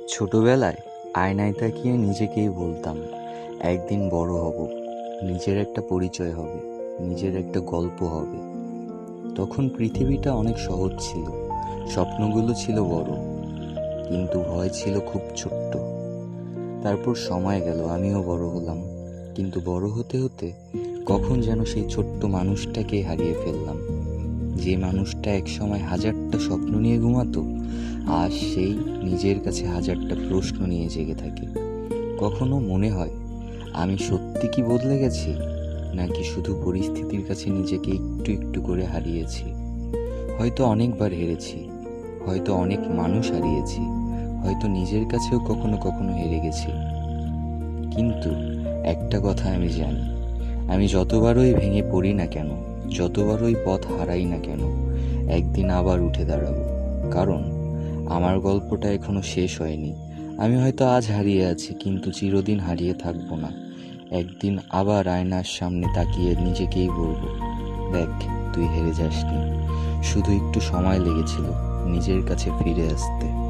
ছোটবেলায় আয়নায় তাকিয়ে নিজেকেই বলতাম, একদিন বড় হব, নিজের একটা পরিচয় হবে, নিজের একটা গল্প হবে। তখন পৃথিবীটা অনেক সহজ ছিল, স্বপ্নগুলো ছিল বড়, কিন্তু ভয় ছিল খুব ছোট্ট। তারপর সময় গেল, আমিও বড় হলাম, কিন্তু বড় হতে হতে কখন যেন সেই ছোট্ট মানুষটাকে হারিয়ে ফেললাম। যে মানুষটা একসময় হাজারটা স্বপ্ন নিয়ে ঘুমাতো, আজ সেই নিজের কাছে হাজারটা প্রশ্ন নিয়ে জেগে থাকে। কখনো মনে হয়, আমি সত্যি কি বদলে গেছি, নাকি শুধু পরিস্থিতির কাছে নিজেকে একটু একটু করে হারিয়েছি। হয়তো অনেকবার হেরেছি, হয়তো অনেক মানুষ হারিয়েছি, হয়তো নিজের কাছেও কখনো কখনো হেরে গেছি। কিন্তু একটা কথা আমি জানি, আমি যতবারই ভেঙে পড়ি না কেন, যতবারই পথ হারাই না কেন, একদিন আবার উঠে দাঁড়াবো। কারণ আমার গল্পটা এখনো শেষ হয়নি। আমি হয়তো আজ হারিয়ে আছি, কিন্তু চিরদিন হারিয়ে থাকবো না। একদিন আবার আয়নার সামনে তাকিয়ে নিজেকেই বলবো, দেখ, তুই হেরে যাসনি, শুধু একটু সময় লেগেছিল নিজের কাছে ফিরে আসতে।